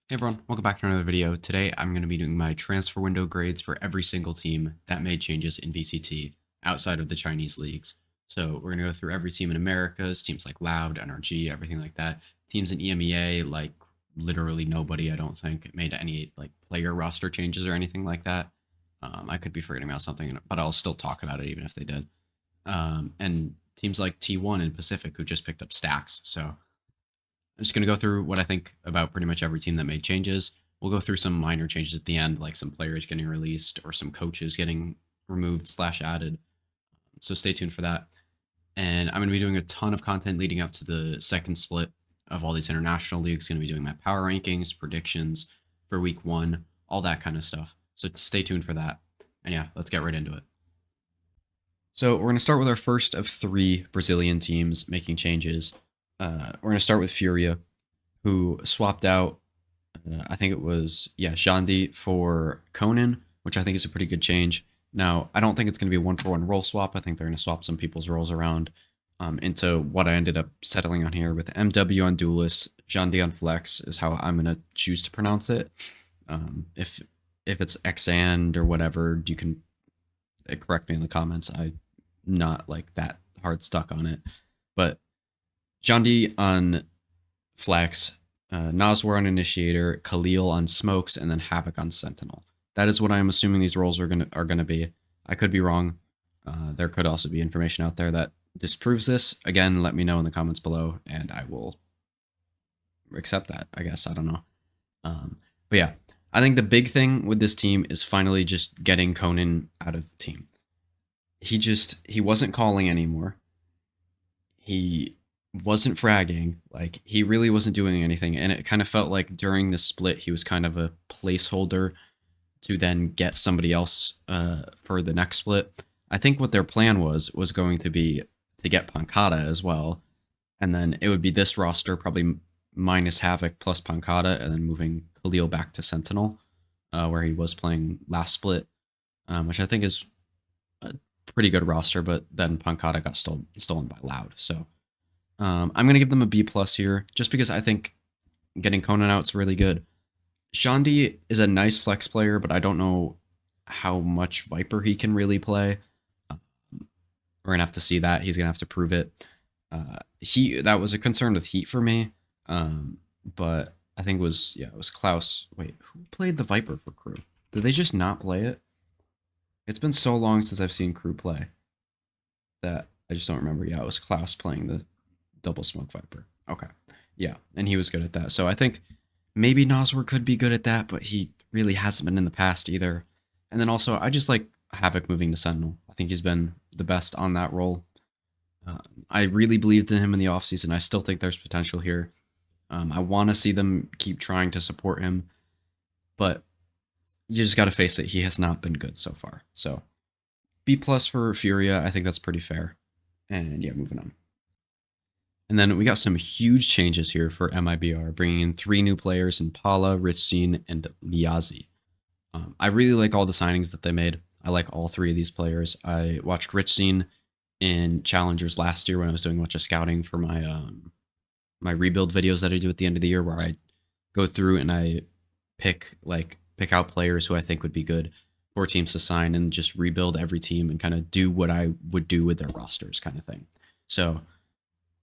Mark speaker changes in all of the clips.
Speaker 1: Hey everyone, welcome back to another video. Today I'm going to be doing my transfer window grades for every single team that made changes in VCT outside of the Chinese leagues. So we're going to go through every team in Americas, teams like Loud, NRG, everything like that. Teams in EMEA, like literally nobody, I don't think, made any like player roster changes or anything like that. I could be forgetting about something, but I'll still talk about it even if they did. And teams like T1 and Pacific who just picked up stacks. So I'm just going to go through what I think about pretty much every team that made changes. We'll go through some minor changes at the end, like some players getting released or some coaches getting removed/added. So stay tuned for that. And I'm going to be doing a ton of content leading up to the second split of all these international leagues. Going to be doing my power rankings, predictions for week one, all that kind of stuff. So stay tuned for that. And yeah, let's get right into it. So we're going to start with our first of three Brazilian teams making changes. We're going to start with Furia, who swapped out, I think it was, Xandi for Conan, which I think is a pretty good change. Now, I don't think it's going to be a one-for-one role swap. I think they're going to swap some people's roles around into what I ended up settling on here with MW on Duelist, Xandi on Flex is how I'm going to choose to pronounce it. If it's Xand or whatever, you can correct me in the comments. I'm not like that hard stuck on it. But Xandi on Flex, Naswar on Initiator, Khalil on Smokes, and then Havoc on Sentinel. That is what I'm assuming these roles are gonna be. I could be wrong. There could also be information out there that disproves this. Again, let me know in the comments below, and I will accept that. I guess I don't know. But yeah, I think the big thing with this team is finally just getting Conan out of the team. He wasn't calling anymore. He wasn't fragging. Like, he really wasn't doing anything. And it kind of felt like during the split, he was kind of a placeholder to then get somebody else for the next split. I think what their plan was going to be to get Pancada as well. And then it would be this roster, probably minus Havoc plus Pancada, and then moving Khalil back to Sentinel, where he was playing last split, which I think is a pretty good roster, but then Pancada got stolen by Loud. So I'm going to give them a B plus here, just because I think getting Conan out is really good. Xandi is a nice flex player, but I don't know how much Viper he can really play. We're going to have to see that. He's going to have to prove it. That was a concern with Heat for me, but I think it was Klaus. Wait, who played the Viper for Crew? Did they just not play it? It's been so long since I've seen Crew play that I just don't remember. Yeah, it was Klaus playing the double smoke Viper. Okay. Yeah, and he was good at that. So I think maybe Noswar could be good at that, but he really hasn't been in the past either. And then also, I just like Havoc moving to Sentinel. I think he's been the best on that role. I really believed in him in the offseason. I still think there's potential here. I want to see them keep trying to support him, but you just got to face it. He has not been good so far. So B plus for Furia. I think that's pretty fair. And yeah, moving on. And then we got some huge changes here for Mibr, bringing in 3 new players in Pala, Richstein, and Liazi. I really like all the signings that they made. I like all 3 of these players. I watched Richstein in Challengers last year when I was doing a bunch of scouting for my my rebuild videos that I do at the end of the year, where I go through and I pick out players who I think would be good for teams to sign and just rebuild every team and kind of do what I would do with their rosters kind of thing. So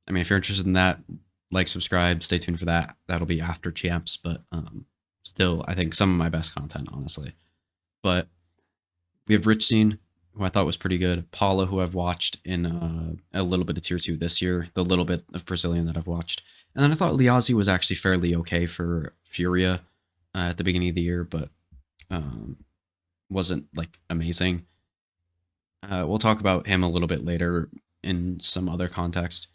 Speaker 1: I mean, if you're interested in that, like, subscribe, stay tuned for that. That'll be after champs, but still, I think some of my best content, honestly. But we have Richstein, who I thought was pretty good. Paula, who I've watched in a little bit of tier 2 this year, the little bit of Brazilian that I've watched. And then I thought Liazi was actually fairly okay for Furia at the beginning of the year, but wasn't like amazing. We'll talk about him a little bit later in some other context.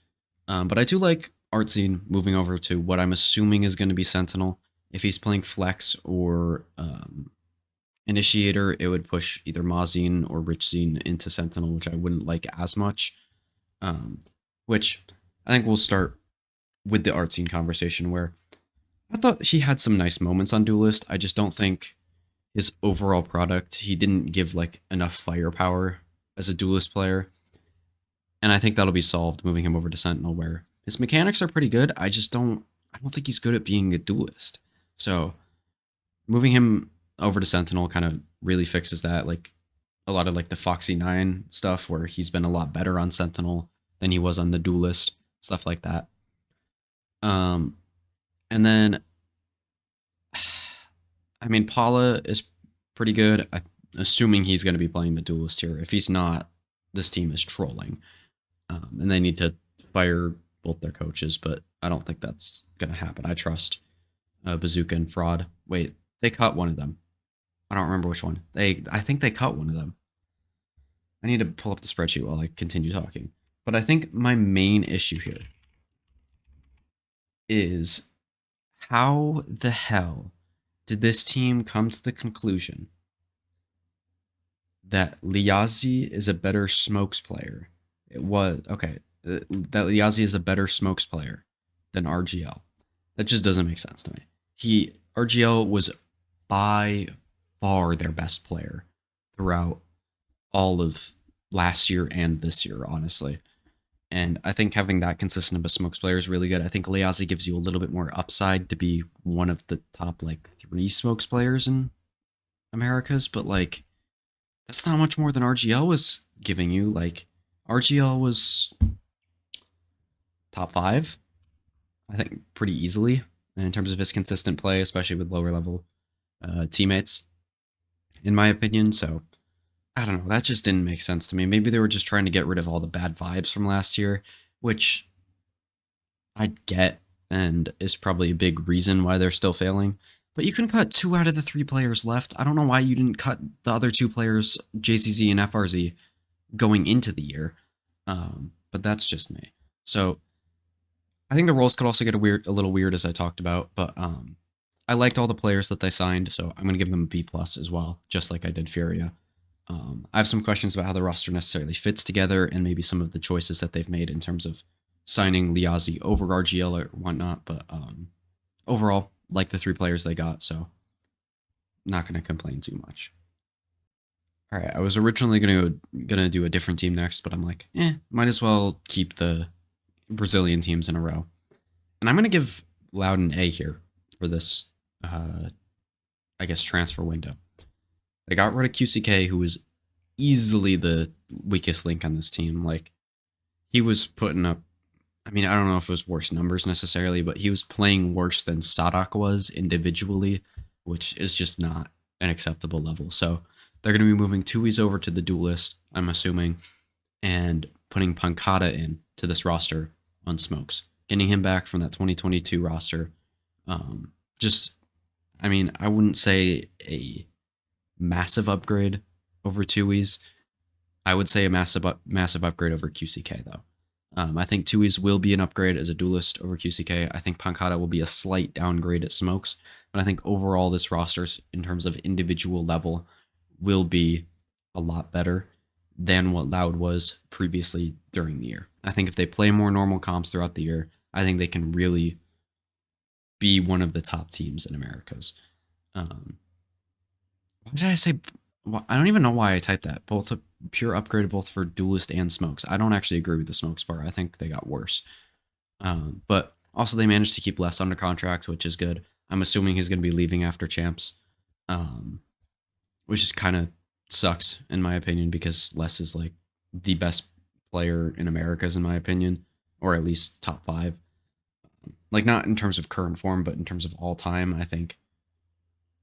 Speaker 1: But I do like Artsy moving over to what I'm assuming is going to be Sentinel. If he's playing Flex or Initiator, it would push either Mazine or Richzine into Sentinel, which I wouldn't like as much. Which I think we'll start with the Artsy conversation, where I thought he had some nice moments on Duelist. I just don't think his overall product, he didn't give like enough firepower as a Duelist player. And I think that'll be solved moving him over to Sentinel, where his mechanics are pretty good. I don't think he's good at being a duelist. So moving him over to Sentinel kind of really fixes that. Like a lot of like the Foxy 9 stuff where he's been a lot better on Sentinel than he was on the Duelist, stuff like that. Um, and then, I mean, Paula is pretty good. Assuming he's going to be playing the Duelist here. If he's not, this team is trolling. And they need to fire both their coaches, but I don't think that's going to happen. I trust Bazooka and Fraud. Wait, they cut one of them. I don't remember which one. I think they cut one of them. I need to pull up the spreadsheet while I continue talking. But I think my main issue here is how the hell did this team come to the conclusion that Liazi is a better smokes player? It was okay. That Liazi is a better smokes player than RGL. That just doesn't make sense to me. RGL was by far their best player throughout all of last year and this year, honestly. And I think having that consistent of a smokes player is really good. I think Liazi gives you a little bit more upside to be one of the top like 3 smokes players in Americas, but like that's not much more than RGL was giving you. Like RGL was top 5, I think, pretty easily. And in terms of his consistent play, especially with lower level teammates, in my opinion. So I don't know. That just didn't make sense to me. Maybe they were just trying to get rid of all the bad vibes from last year, which I get and is probably a big reason why they're still failing. But you can cut 2 out of the 3 players left. I don't know why you didn't cut the other 2 players, JCZ and FRZ, going into the year. But that's just me. So I think the roles could also get a little weird, as I talked about. But I liked all the players that they signed, so I'm going to give them a B+ as well, just like I did Furia. I have some questions about how the roster necessarily fits together and maybe some of the choices that they've made in terms of signing Liazi over RGL or whatnot. But overall, like the 3 players they got, so not going to complain too much. All right, I was originally gonna do a different team next, but I'm like, might as well keep the Brazilian teams in a row. And I'm going to give Loud an A here for this, I guess, transfer window. They got rid of QCK, who was easily the weakest link on this team. Like, he was putting up, I mean, I don't know if it was worse numbers necessarily, but he was playing worse than Sadak was individually, which is just not an acceptable level. So they're going to be moving Tui's over to the Duelist, I'm assuming, and putting Pancada in to this roster on smokes, getting him back from that 2022 roster. I mean, I wouldn't say a massive upgrade over Tui's. I would say a massive upgrade over QCK, though. I think Tui's will be an upgrade as a Duelist over QCK. I think Pancada will be a slight downgrade at smokes, but I think overall this roster, in terms of individual level, will be a lot better than what Loud was previously during the year. I think if they play more normal comps throughout the year, I think they can really be one of the top teams in Americas. Why did I say? I don't even know why I typed that. Both a pure upgrade, both for Duelist and smokes. I don't actually agree with the smokes part. I think they got worse. But also they managed to keep Les under contract, which is good. I'm assuming he's going to be leaving after champs, which is kind of sucks in my opinion, because Les is like the best player in Americas in my opinion, or at least top 5. Like, not in terms of current form, but in terms of all time, I think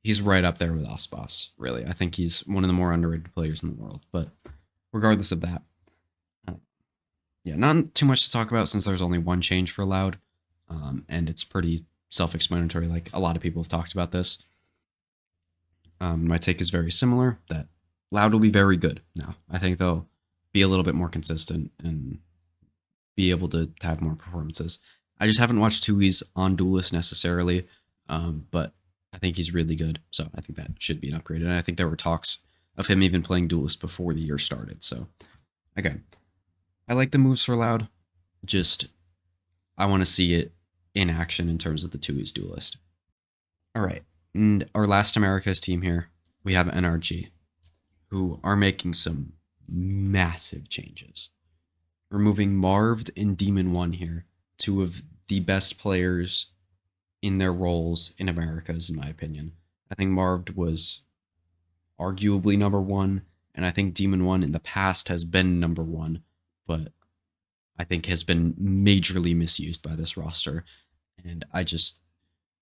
Speaker 1: he's right up there with Ospas, really. I think he's one of the more underrated players in the world. But regardless of that, yeah, not too much to talk about since there's only one change for Loud, and it's pretty self-explanatory. Like, a lot of people have talked about this. My take is very similar, that Loud will be very good now. I think they'll be a little bit more consistent and be able to have more performances. I just haven't watched Tui's on Duelist necessarily, but I think he's really good. So I think that should be an upgrade. And I think there were talks of him even playing Duelist before the year started. So, again, I like the moves for Loud. Just, I want to see it in action in terms of the Tui's Duelist. All right. And our last Americas team here, we have NRG, who are making some massive changes. Removing Marved and Demon 1 here, 2 of the best players in their roles in Americas, in my opinion. I think Marved was arguably number one, and I think Demon One in the past has been number one, but I think has been majorly misused by this roster. And I just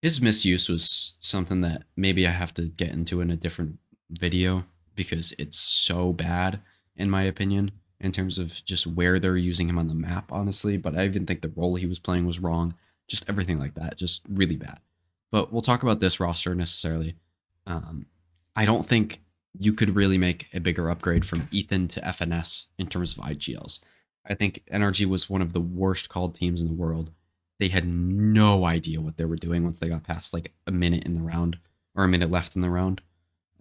Speaker 1: his misuse was something that maybe I have to get into in a different video because it's so bad in my opinion in terms of just where they're using him on the map, honestly. But I even think the role he was playing was wrong. Just everything like that, just really bad. But we'll talk about this roster necessarily. Um, I don't think you could really make a bigger upgrade from Ethan to FNS in terms of IGLs. I think NRG was one of the worst called teams in the world. They had no idea what they were doing once they got past like a minute in the round or a minute left in the round.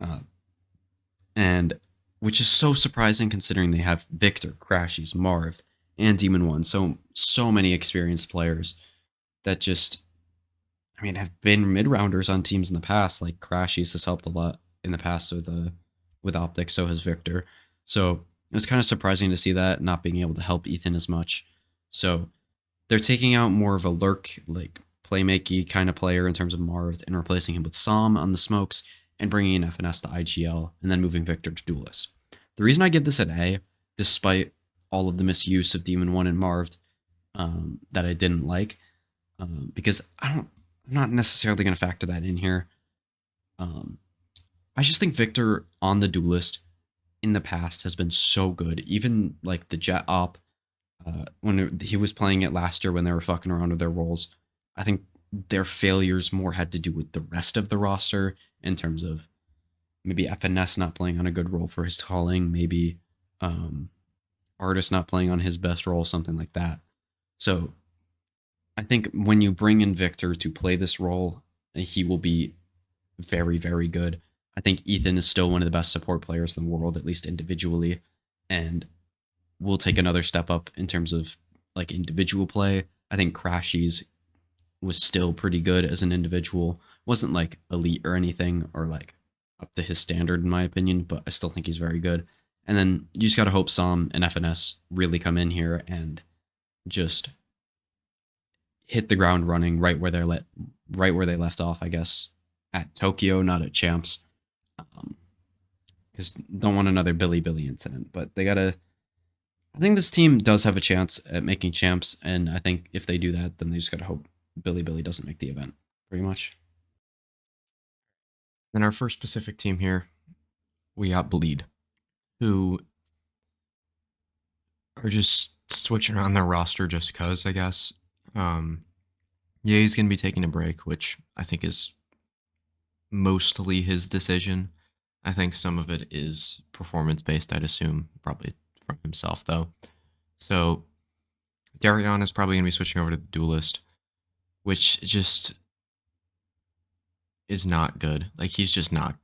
Speaker 1: Uh, and which is so surprising considering they have Victor, Crashies, Marv, and Demon One. So many experienced players that just I mean have been mid rounders on teams in the past. Like Crashies has helped a lot in the past with Optic, so has Victor. So it was kind of surprising to see that not being able to help Ethan as much. So they're taking out more of a lurk, like playmaky kind of player in terms of Marv and replacing him with Som on the smokes and bringing in FNS to IGL and then moving Victor to Duelist. The reason I give this an A, despite all of the misuse of Demon 1 and Marv that I didn't like, because I'm not necessarily going to factor that in here. I just think Victor on the Duelist in the past has been so good. Even like the Jet Op, when he was playing it last year when they were fucking around with their roles, I think their failures more had to do with the rest of the roster in terms of maybe FNS not playing on a good role for his calling, maybe Artist not playing on his best role, something like that. So I think when you bring in Victor to play this role, he will be very, very good. I think Ethan is still one of the best support players in the world, at least individually, and will take another step up in terms of like individual play. I think Crashies was still pretty good as an individual. Wasn't like elite or anything or like up to his standard in my opinion, but I still think he's very good. And then you just gotta hope Som and FNS really come in here and just hit the ground running right where they left off, I guess, at Tokyo, not at Champs. Because don't want another Billy incident, but they gotta. I think this team does have a chance at making Champs, and I think if they do that, then they just gotta hope Billy doesn't make the event, pretty much. Then our first Pacific team here, we got Bleed, who are just switching around their roster just because, I guess. Yeah, he's going to be taking a break, which I think is mostly his decision. I think some of it is performance based, I'd assume, probably from himself, though. So Darion is probably going to be switching over to the Duelist, which just is not good. Like, he's just not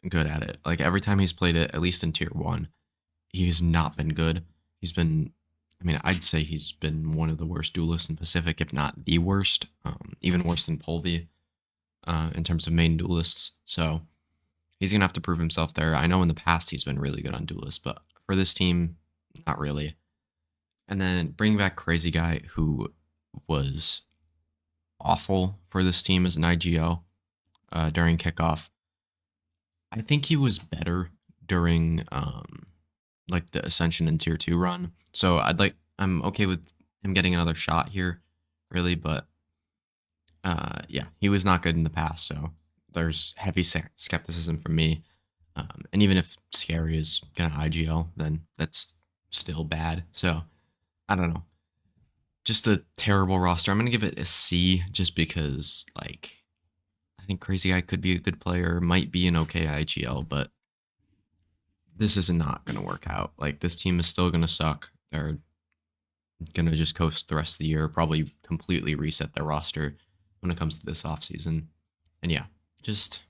Speaker 1: good at it. Like, every time he's played it, at least in Tier 1, he has not been good. He's been, I mean, I'd say he's been one of the worst duelists in Pacific, if not the worst, even worse than Polvi in terms of main duelists. So he's going to have to prove himself there. I know in the past he's been really good on duelists, but for this team, not really. And then bring back Crazy Guy, who was awful for this team as an IGO during kickoff. I think he was better during like the Ascension and Tier 2 run. So I'm okay with him getting another shot here, really, but yeah, he was not good in the past, so there's heavy skepticism from me. And even if Scary is gonna IGL, then that's still bad. So I don't know. Just a terrible roster. I'm gonna give it a C just because like I think Crazy Guy could be a good player, might be an okay IGL, but this is not going to work out. Like, this team is still going to suck. They're going to just coast the rest of the year, probably completely reset their roster when it comes to this offseason. And yeah, just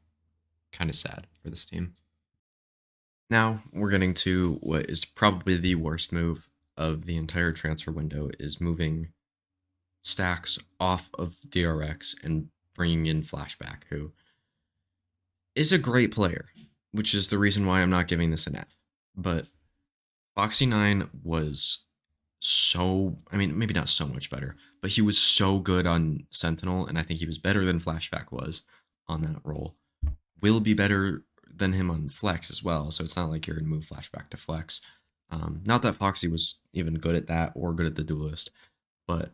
Speaker 1: kind of sad for this team. Now, we're getting to what is probably the worst move of the entire transfer window, is moving Stacks off of DRX and bringing in Flashback, who is a great player, which is the reason why I'm not giving this an F. But Foxy 9 was so, I mean, maybe not so much better, but he was so good on Sentinel, and I think he was better than Flashback was on that role.
Speaker 2: will be better than him on flex as well. So it's not like you're going to move flashback to flex. Not that Foxy was even good at that or good at the duelist, but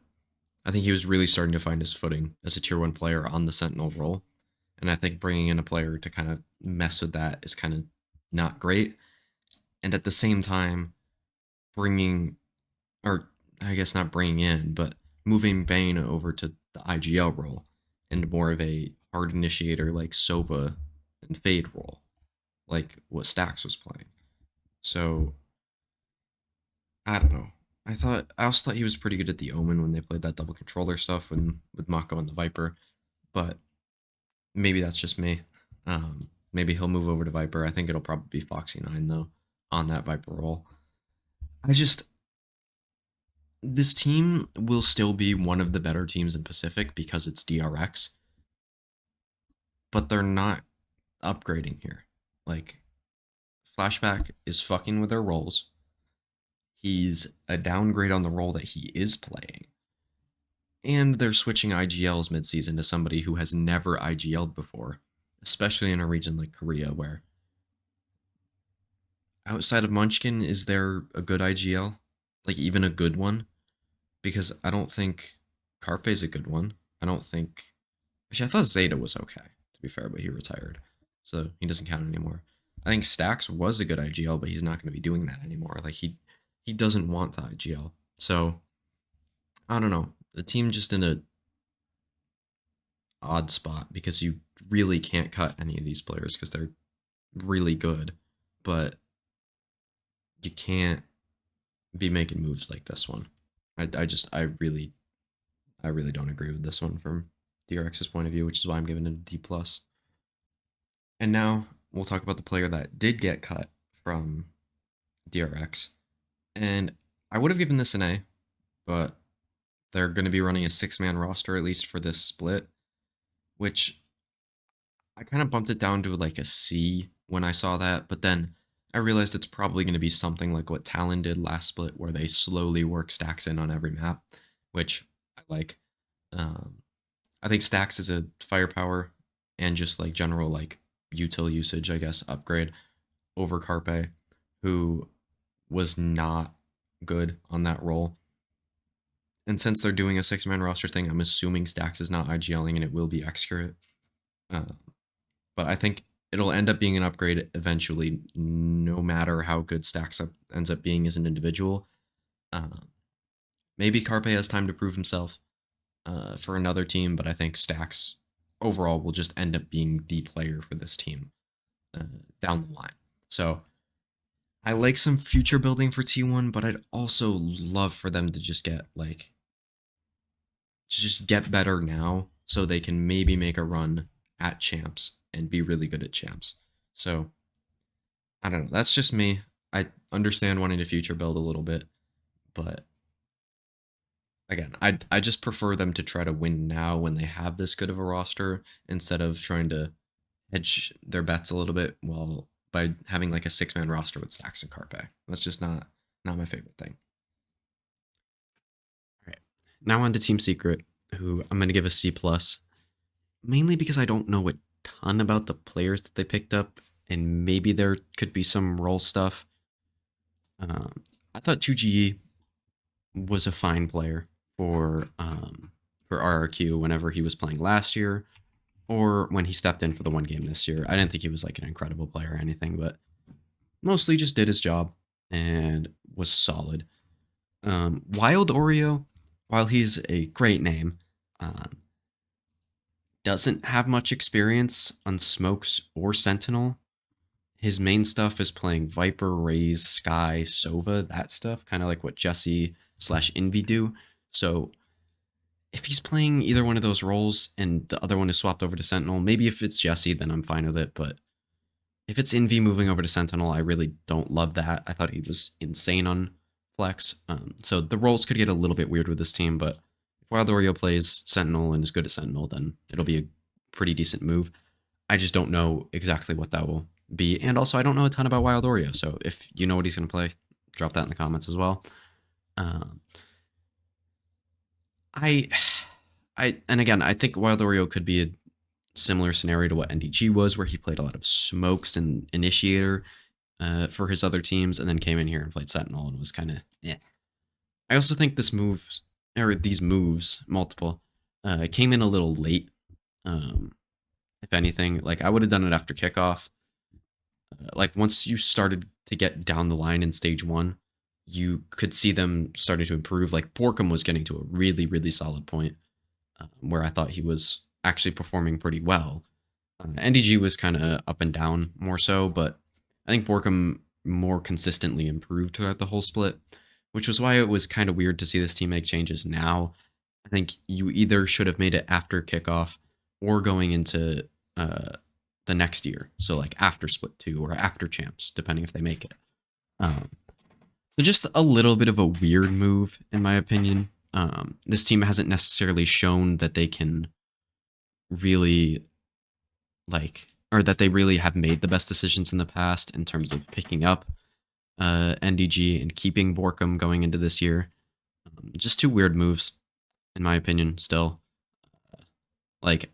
Speaker 2: I think he was really starting to find his footing as a tier 1 player on the Sentinel role. And I think bringing in a player to kind of mess with that is kind of not great. And at the same time, bringing, or I guess not bringing in, but moving Bane over to the IGL role and more of a hard initiator like Sova and Fade role, like what Stax was playing. So I don't know. I also thought he was pretty good at the Omen when they played that double controller stuff with Mako and the Viper, but maybe that's just me. Maybe he'll move over to Viper. I think it'll probably be Foxy9 though on that Viper role. I just this team will still be one of the better teams in Pacific because it's DRX, but they're not upgrading here. Like Flashback is fucking with their roles. He's a downgrade on the role that he is playing. And they're switching IGLs midseason to somebody who has never IGL'd before, especially in a region like Korea where outside of Munchkin, is there a good IGL? Like even a good one? Because I don't think Carpe's a good one. I don't think actually I thought Zeta was okay, to be fair, but he retired. So he doesn't count anymore. I think Stax was a good IGL, but he's not going to be doing that anymore. Like he doesn't want to IGL. So I don't know. The team just in a odd spot because you really can't cut any of these players because they're really good, but you can't be making moves like this one. I really don't agree with this one from DRX's point of view, which is why I'm giving it a D plus. And now we'll talk about the player that did get cut from DRX. And I would have given this an A, but they're going to be running a 6-man roster at least for this split, which I kind of bumped it down to like a C when I saw that, but then I realized it's probably going to be something like what Talon did last split, where they slowly work Stacks in on every map, which I like. Um, I think Stacks is a firepower and just like general like util usage, I guess, upgrade over Carpe, who was not good on that role. And since they're doing a 6-man roster thing, I'm assuming Stacks is not IGLing and it will be accurate. Uh, but I think it'll end up being an upgrade eventually, no matter how good Stacks ends up being as an individual. Uh, Maybe Carpe has time to prove himself for another team, but I think Stacks overall will just end up being the player for this team uh, down the line. So I like some future building for T1, but I'd also love for them to just get like just get better now so they can maybe make a run at champs and be really good at champs. So I don't know. That's just me. I understand wanting to future build a little bit, but again, I just prefer them to try to win now when they have this good of a roster instead of trying to hedge their bets a little bit while by having like a 6-man roster with Stacks and Carpe. That's just not my favorite thing. All right. Now on to Team Secret, who I'm going to give a C plus, mainly because I don't know a ton about the players that they picked up, and maybe there could be some role stuff. I thought 2GE was a fine player for RRQ whenever he was playing last year, or when he stepped in for the one game this year. I didn't think he was like an incredible player or anything, but mostly just did his job and was solid. Wild Oreo, while he's a great name, um, doesn't have much experience on Smokes or Sentinel. His main stuff is playing Viper, Raze, Sky, Sova, that stuff, kind of like what Jesse slash Envy do. So if he's playing either one of those roles and the other one is swapped over to Sentinel, maybe if it's Jesse, then I'm fine with it. But if it's Envy moving over to Sentinel, I really don't love that. I thought he was insane on Flex. So the roles could get a little bit weird with this team, but if Wild Oreo plays Sentinel and is good at Sentinel, then it'll be a pretty decent move. I just don't know exactly what that will be. And also, I don't know a ton about Wild Oreo. So if you know what he's going to play, drop that in the comments as well. Um, I, and again, I think Wild Oreo could be similar scenario to what NDG was, where he played a lot of smokes and initiator for his other teams, and then came in here and played Sentinel and was kind of eh. I also think these moves, multiple, came in a little late. If anything, like I would have done it after kickoff. Like once you started to get down the line in stage 1, you could see them starting to improve. Like Borkum was getting to a really, really solid point where I thought he was actually performing pretty well. NDG was kind of up and down more so, but I think Borkum more consistently improved throughout the whole split, which was why it was kind of weird to see this team make changes now. I think you either should have made it after kickoff or going into the next year. So like after split 2 or after champs, depending if they make it. So just a little bit of a weird move, in my opinion. This team hasn't necessarily shown that they can really or that they really have made the best decisions in the past in terms of picking up NDG and keeping Borkum going into this year. Just 2 weird moves, in my opinion, still. Like,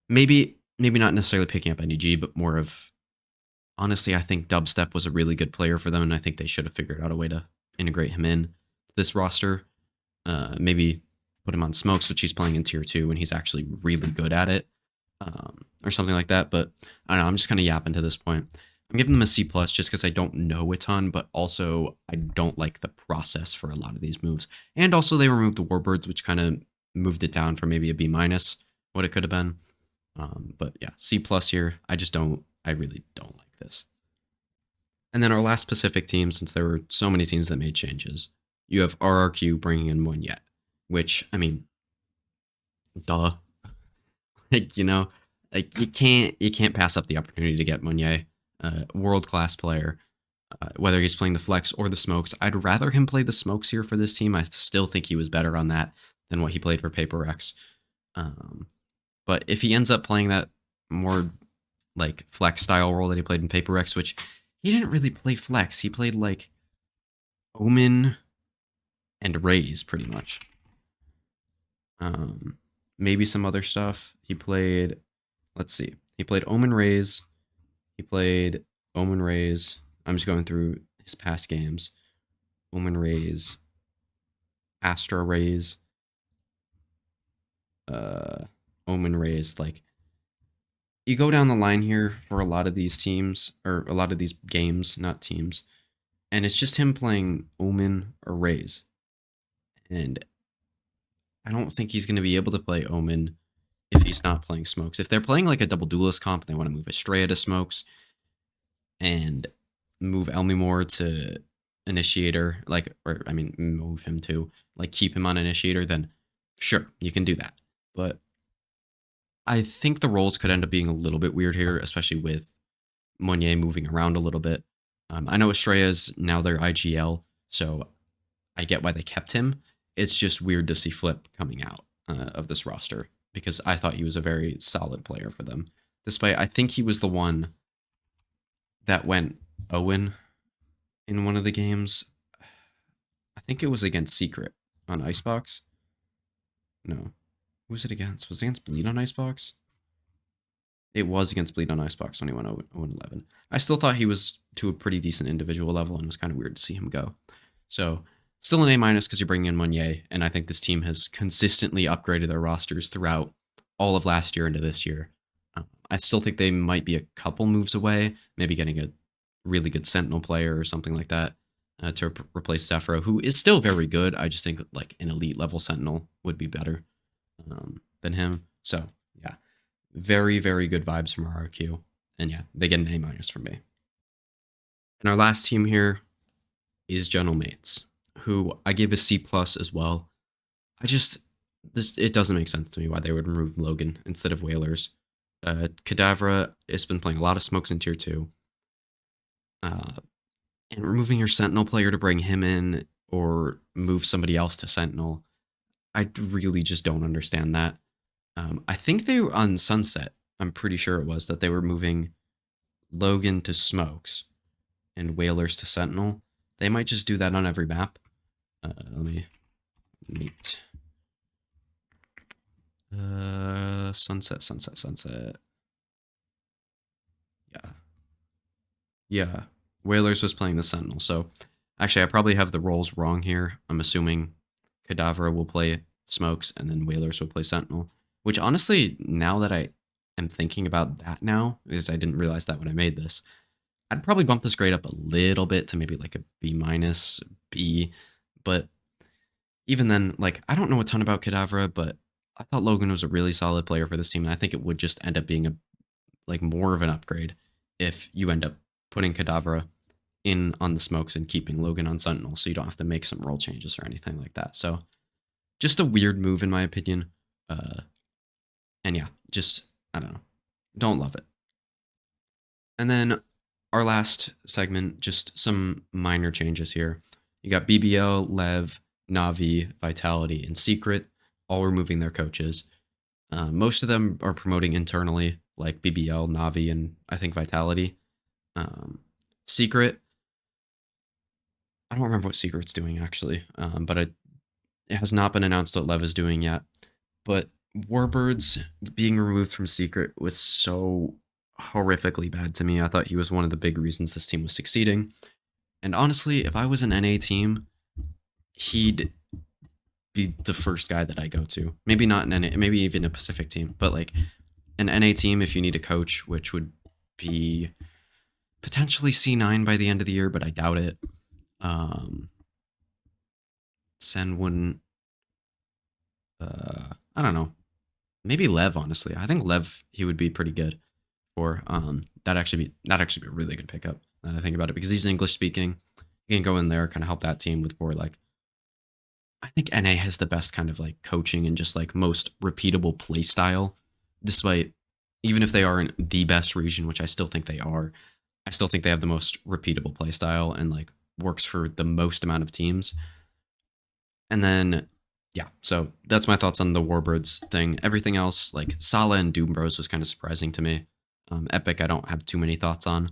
Speaker 2: maybe not necessarily picking up NDG, but more of, honestly, I think Dubstep was a really good player for them, and I think they should have figured out a way to integrate him in this roster. Maybe put him on smokes, which he's playing in tier 2, and he's actually really good at it, or something like that. But I don't know, I'm just kind of yapping to this point. I'm giving them a C+ just because I don't know a ton, but also I don't like the process for a lot of these moves. And also they removed the Warbirds, which kind of moved it down from maybe a B-, what it could have been. But yeah, C+ here. I really don't like this. And then our last Pacific team, since there were so many teams that made changes, you have RRQ bringing in Monyet, which, I mean, duh. Like, like you can't pass up the opportunity to get Monyet, world-class player, whether he's playing the flex or the smokes. I'd rather him play the smokes here for this team. I still think he was better on that than what he played for Paper Rex. But if he ends up playing that more like flex style role that he played in Paper Rex, which he didn't really play flex, he played like Omen and Raze pretty much. Maybe some other stuff. He played, let's see, he played Omen Raze. He played Omen Raze. I'm just going through his past games. Omen Raze, Astra Raze, Omen Raze. Like, you go down the line here for a lot of these teams, or a lot of these games, not teams, and it's just him playing Omen or Raze. And I don't think he's going to be able to play Omen if he's not playing smokes. If they're playing like a double duelist comp and they want to move Estrella to smokes and move Elmimore to initiator, move him to like keep him on initiator, then sure, you can do that. But I think the roles could end up being a little bit weird here, especially with Monyet moving around a little bit. I know Estrella's now their IGL, so I get why they kept him. It's just weird to see Flip coming out of this roster, because I thought he was a very solid player for them. Despite, I think he was the one that went Owen in one of the games. I think it was against Secret on Icebox. No. Who was it against? Was it against Bleed on Icebox? It was against Bleed on Icebox when he went 0-11. I still thought he was to a pretty decent individual level, and it was kind of weird to see him go. So, still an A- because you're bringing in Monyet, and I think this team has consistently upgraded their rosters throughout all of last year into this year. I still think they might be a couple moves away, maybe getting a really good Sentinel player or something like that to replace Sephiroth, who is still very good. I just think like an elite level Sentinel would be better than him. So yeah, very, very good vibes from RRQ. And yeah, they get an A- from me. And our last team here is Gentlemates, who I gave a C+ as well. It doesn't make sense to me why they would remove Logan instead of Whalers. Cadavra has been playing a lot of smokes in tier 2. And removing your Sentinel player to bring him in or move somebody else to Sentinel, I really just don't understand that. I think they were on Sunset. I'm pretty sure it was that they were moving Logan to smokes and Whalers to Sentinel. They might just do that on every map. Let me meet. Sunset, sunset, sunset. Yeah. Yeah. Whalers was playing the Sentinel. So actually, I probably have the roles wrong here. I'm assuming Cadavra will play Smokes and then Whalers will play Sentinel. Which honestly, now that I am thinking about that now, because I didn't realize that when I made this, I'd probably bump this grade up a little bit to maybe like a B minus, B. But even then, like, I don't know a ton about Cadavra, but I thought Logan was a really solid player for this team, and I think it would just end up being a like more of an upgrade if you end up putting Cadavra in on the Smokes and keeping Logan on Sentinel, so you don't have to make some role changes or anything like that. So just a weird move in my opinion. And yeah, just I don't know, don't love it. And then our last segment, just some minor changes here. You got BBL, Lev, Navi, Vitality, and Secret all removing their coaches. Most of them are promoting internally, like BBL, Navi, and I think Vitality. Secret, I don't remember what Secret's doing actually, but it has not been announced what Lev is doing yet. But Warbirds being removed from Secret was so horrifically bad to me. I thought he was one of the big reasons this team was succeeding. And honestly, if I was an NA team, he'd be the first guy that I go to. Maybe not an NA, maybe even a Pacific team, but like an NA team if you need a coach, which would be potentially C9 by the end of the year, but I doubt it. Sen wouldn't. I don't know. Maybe Lev, honestly. I think Lev he would be pretty good for. That'd actually be a really good pickup. Now that I think about it, because he's English speaking, he can go in there, kind of help that team with more like. I think NA has the best kind of like coaching and just like most repeatable play style, despite even if they aren't the best region, which I still think they are. I still think they have the most repeatable play style and like works for the most amount of teams. And then, yeah, so that's my thoughts on the Warbirds thing. Everything else, like Sala and Doom Bros, was kind of surprising to me. Epic, I don't have too many thoughts on.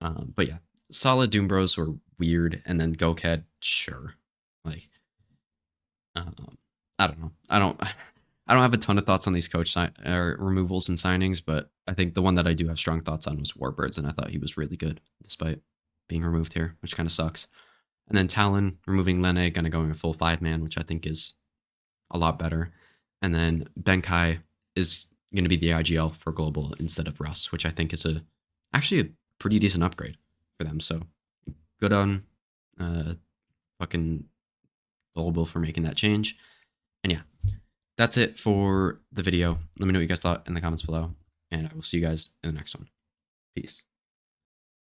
Speaker 2: But yeah, Sala, Doom Bros were weird, and then Goked, sure. Like, I don't know. I don't. I don't have a ton of thoughts on these removals and signings, but I think the one that I do have strong thoughts on was Warbirds, and I thought he was really good despite being removed here, which kind of sucks. And then Talon removing Lene, kind of going a full 5-man, which I think is a lot better. And then Benkai is going to be the IGL for global instead of Russ, which I think is actually a pretty decent upgrade for them. So good on fucking global for making that change. And yeah, that's it for the video. Let me know what you guys thought in the comments below, and I will see you guys in the next one. Peace.